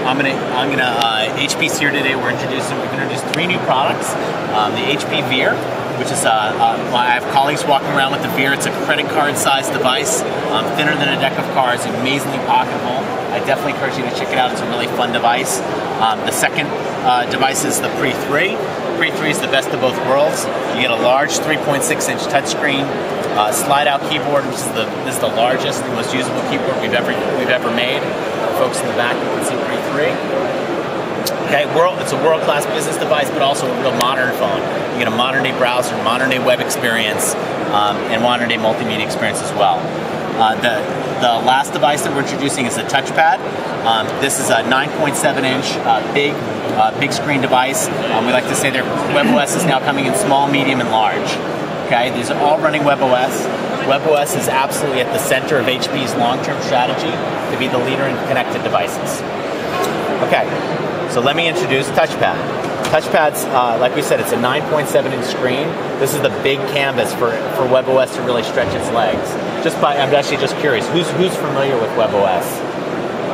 HP's here today. We've introduced 3 new products. The HP Veer, which is I have colleagues walking around with the Veer. It's a credit card sized device, thinner than a deck of cards, amazingly pocketable. I definitely encourage you to check it out. It's a really fun device. The second device is the Pre 3. Pre 3 is the best of both worlds. You get a large 3.6-inch touchscreen, slide-out keyboard, which is the largest, the most usable keyboard we've ever made. Folks in the back, you can see Pre 3. Okay, it's a world-class business device, but also a real modern phone. You get a modern-day browser, modern-day web experience, and modern-day multimedia experience as well. The last device that we're introducing is the TouchPad. This is a 9.7-inch big screen device. We like to say that WebOS is now coming in small, medium, and large. Okay, these are all running WebOS. WebOS is absolutely at the center of HP's long-term strategy to be the leader in connected devices. Okay, so let me introduce TouchPad. TouchPad's, like we said, it's a 9.7-inch screen. This is the big canvas for WebOS to really stretch its legs. I'm actually just curious, who's familiar with WebOS?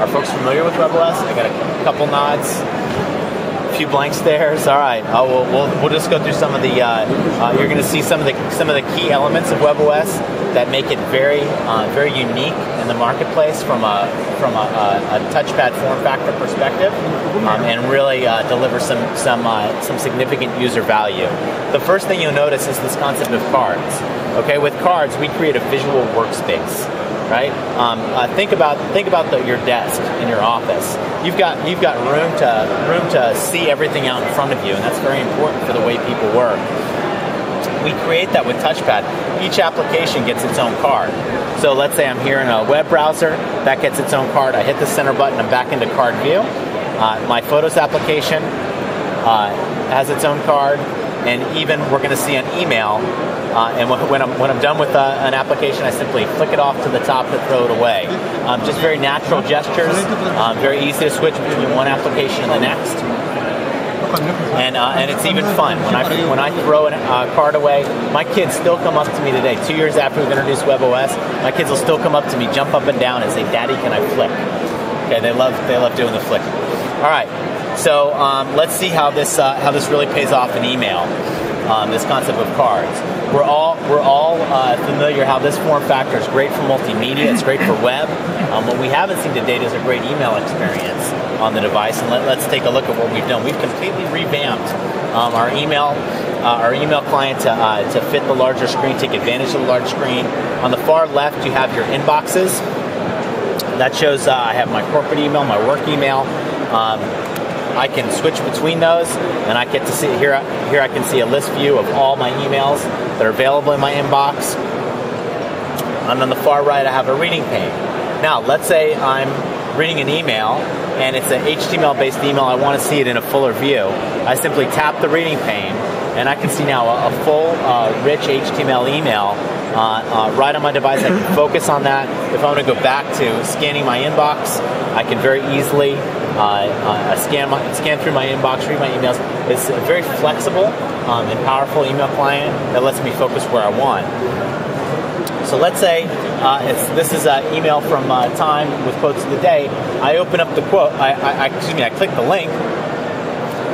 Are folks familiar with WebOS? I got a couple nods, a few blank stares. All right, we'll just go through some of the. You're going to see some of the key elements of WebOS that make it very unique in the marketplace from a touchpad form factor perspective, and really deliver some significant user value. The first thing you'll notice is this concept of cards. Okay, with cards we create a visual workspace, right? Think about your desk in your office. You've got room to see everything out in front of you, and that's very important for the way people work. We create that with TouchPad. Each application gets its own card. So let's say I'm here in a web browser, that gets its own card. I hit the center button, I'm back into card view. My Photos application has its own card, and even we're going to see an email. And when I'm done with an application, I simply flick it off to the top to throw it away. Just very natural gestures, very easy to switch between one application and the next. And it's even fun. When I throw a card away, my kids still come up to me today, 2 years after we've introduced WebOS, my kids will still come up to me, jump up and down and say, "Daddy, can I flick?" Okay, they love doing the flick. All right, so let's see how this really pays off in email. This concept of cards. We're all familiar how this form factor is great for multimedia. It's great for web. What we haven't seen to date is a great email experience on the device. And let's take a look at what we've done. We've completely revamped our email client to fit the larger screen, take advantage of the large screen. On the far left, you have your inboxes. That shows I have my corporate email, my work email. I can switch between those, and I get to see here I can see a list view of all my emails that are available in my inbox. And on the far right, I have a reading pane. Now, let's say I'm reading an email, and it's an HTML-based email. I want to see it in a fuller view. I simply tap the reading pane, and I can see now a full, rich HTML email right on my device. I can focus on that. If I want to go back to scanning my inbox, I can very easily scan through my inbox, read my emails. It's a very flexible and powerful email client that lets me focus where I want. So let's say this is an email from Time with quotes of the day. I open up the quote. I click the link.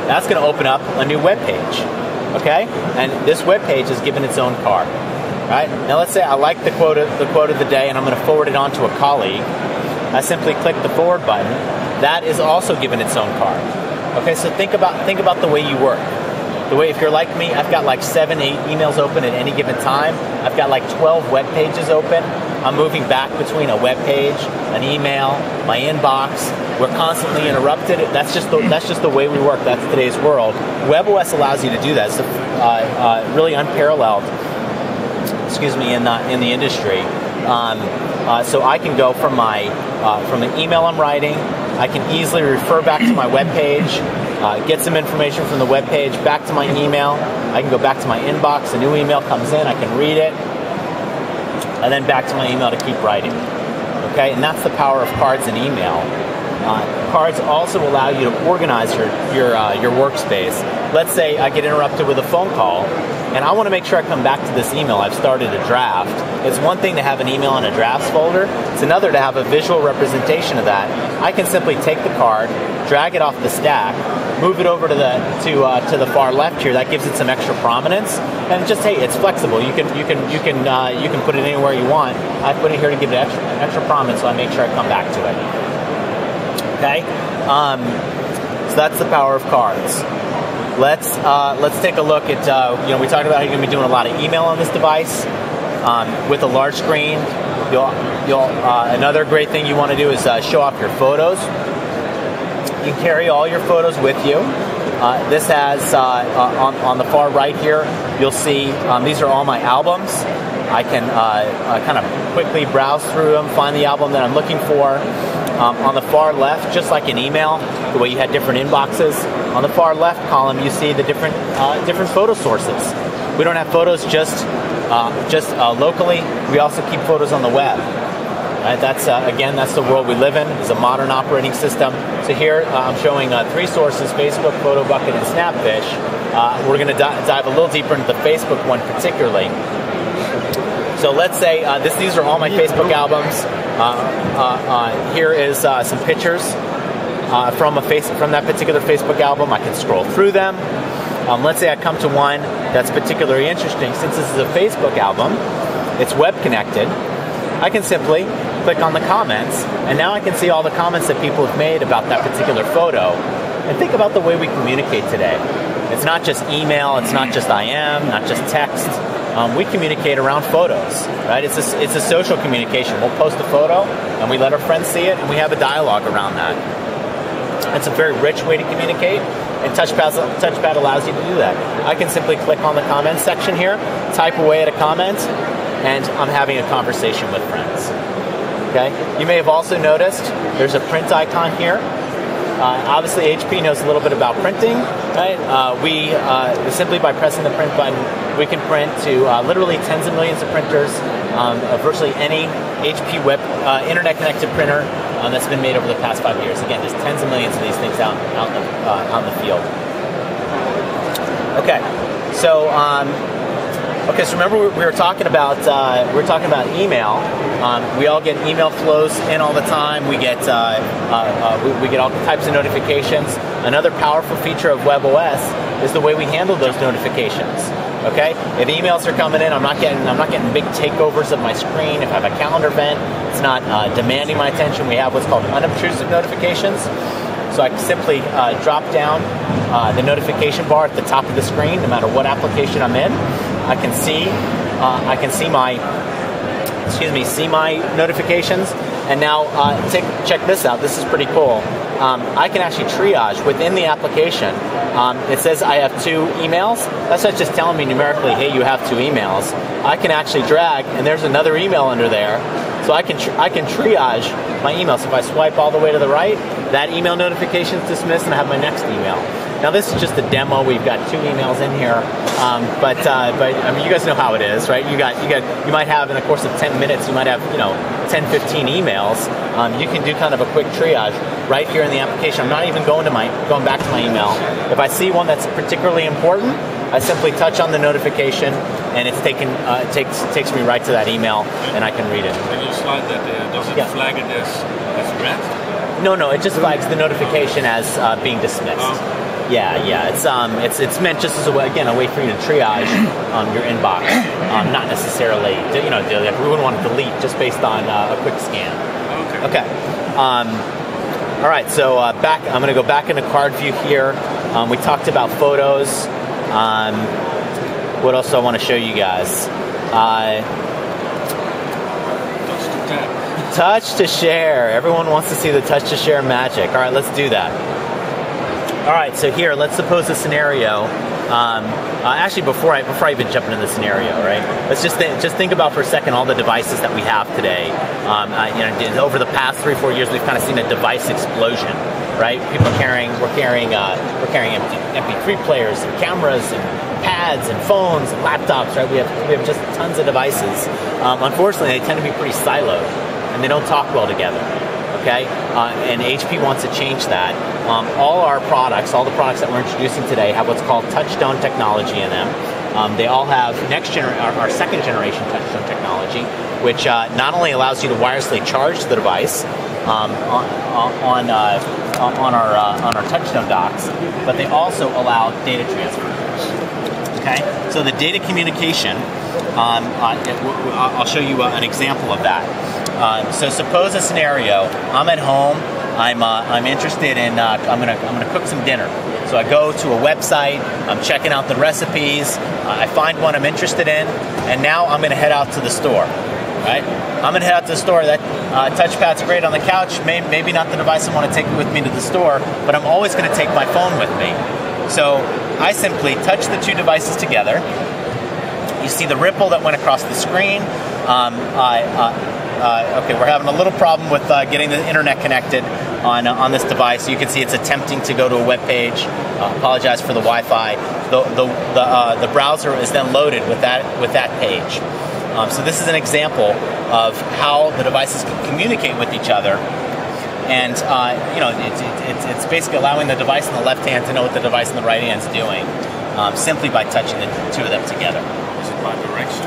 That's going to open up a new web page. Okay, and this web page is given its own card. Right now, let's say I like the quote of the day, and I'm going to forward it on to a colleague. I simply click the forward button. That is also given its own card. Okay, so think about the way you work. The way, if you're like me, I've got like 7, 8 emails open at any given time. I've got like 12 web pages open. I'm moving back between a web page, an email, my inbox. We're constantly interrupted. That's just the way we work. That's today's world. WebOS allows you to do that. It's really unparalleled. In the industry. So I can go from the email I'm writing. I can easily refer back to my web page, get some information from the web page, back to my email. I can go back to my inbox. A new email comes in. I can read it, and then back to my email to keep writing. Okay, and that's the power of cards and email. Cards also allow you to organize your workspace. Let's say I get interrupted with a phone call, and I want to make sure I come back to this email. I've started a draft. It's one thing to have an email in a drafts folder. It's another to have a visual representation of that I can simply take the card, drag it off the stack, move it over to the far left here. That gives it some extra prominence, and just, hey, it's flexible. You can put it anywhere you want. I put it here to give it extra prominence, so I make sure I come back to it. Okay, so that's the power of cards. Let's take a look at we talked about how you're going to be doing a lot of email on this device with a large screen. Another great thing you want to do is show off your photos. You can carry all your photos with you. This has, on the far right here, you'll see these are all my albums. I can kind of quickly browse through them, find the album that I'm looking for. On the far left, just like in email, the way you had different inboxes, on the far left column you see the different photo sources. We don't have photos just locally. We also keep photos on the web. Right? That's the world we live in. It's a modern operating system. So here I'm showing 3 sources: Facebook, PhotoBucket, and Snapfish. We're going to dive a little deeper into the Facebook one particularly. So let's say these are all my Facebook albums. Here is some pictures from that particular Facebook album. I can scroll through them. Let's say I come to one that's particularly interesting. Since this is a Facebook album, it's web connected. I can simply click on the comments, and now I can see all the comments that people have made about that particular photo. And think about the way we communicate today. It's not just email, it's not just IM, not just text. We communicate around photos, right? It's a social communication. We'll post a photo, and we let our friends see it, and we have a dialogue around that. It's a very rich way to communicate, and TouchPad allows you to do that. I can simply click on the comments section here, type away at a comment, and I'm having a conversation with friends. Okay? You may have also noticed there's a print icon here. Obviously, HP knows a little bit about printing, right? We simply by pressing the print button, we can print to literally tens of millions of printers of virtually any HP web internet-connected printer that's been made over the past 5 years. Again, just tens of millions of these things out in the field. Okay, so remember we were talking about email. We all get email flows in all the time. We get all types of notifications. Another powerful feature of WebOS is the way we handle those notifications. Okay, if emails are coming in, I'm not getting big takeovers of my screen. If I have a calendar event, it's not demanding my attention. We have what's called unobtrusive notifications. So I can simply drop down the notification bar at the top of the screen, no matter what application I'm in. I can see my notifications. And now check this out. This is pretty cool. I can actually triage within the application. It says I have 2 emails. That's not just telling me numerically, hey, you have 2 emails. I can actually drag, and there's another email under there. So I can triage my emails. If I swipe all the way to the right, that email notification is dismissed, and I have my next email. Now this is just a demo. We've got 2 emails in here, but I mean, you guys know how it is, right? You might have, in the course of 10 minutes, you might have 10, 15 emails. You can do kind of a quick triage right here in the application. I'm not even going back to my email. If I see one that's particularly important, I simply touch on the notification, and it's takes me right to that email, and I can read it. When you slide that there, does it flag it as red? No, it just flags the notification as being dismissed. Oh. Yeah. It's meant just as a way for you to triage your inbox, not necessarily we wouldn't want to delete just based on a quick scan. Okay. All right. So I'm going to go back into card view here. We talked about photos. What else do I want to show you guys? Touch to share. Everyone wants to see the touch to share magic. All right, let's do that. All right, so here, let's suppose a scenario. Actually, before I even jump into the scenario, right? Let's just think about for a second all the devices that we have today. Over the past 3-4 years, we've kind of seen a device explosion, right? We're carrying MP3 players and cameras and pads and phones and laptops, right? We have just tons of devices. Unfortunately, they tend to be pretty siloed, and they don't talk well together. Okay, and HP wants to change that. All the products that we're introducing today have what's called touchstone technology in them. They all have our second generation touchstone technology, which not only allows you to wirelessly charge the device, on our touchtone docks, but they also allow data transfer. Okay, so the data communication, I'll show you an example of that. So suppose a scenario: I'm at home. I'm interested in I'm gonna cook some dinner. So I go to a website. I'm checking out the recipes. I find one I'm interested in, and now I'm gonna head out to the store. Right? I'm gonna head out to the store. That touchpad's great on the couch. Maybe not the device I want to take with me to the store, but I'm always gonna take my phone with me. So I simply touch the two devices together. You see the ripple that went across the screen. Okay, we're having a little problem with getting the internet connected on this device. You can see it's attempting to go to a web page. Apologize for the Wi-Fi. The browser is then loaded with that page. So this is an example of how the devices can communicate with each other. And it's basically allowing the device in the left hand to know what the device in the right hand is doing, simply by touching the two of them together. Is it by direction?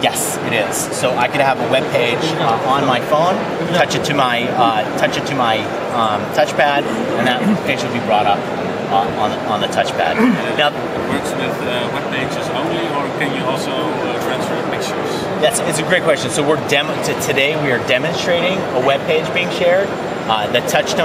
Yes, it is. So I could have a web page on my phone, touch it to my touchpad, and that page will be brought up on the touchpad. Now, it works with web pages only, or can you also transfer pictures? It's a great question. So today we are demonstrating a web page being shared. The touchtone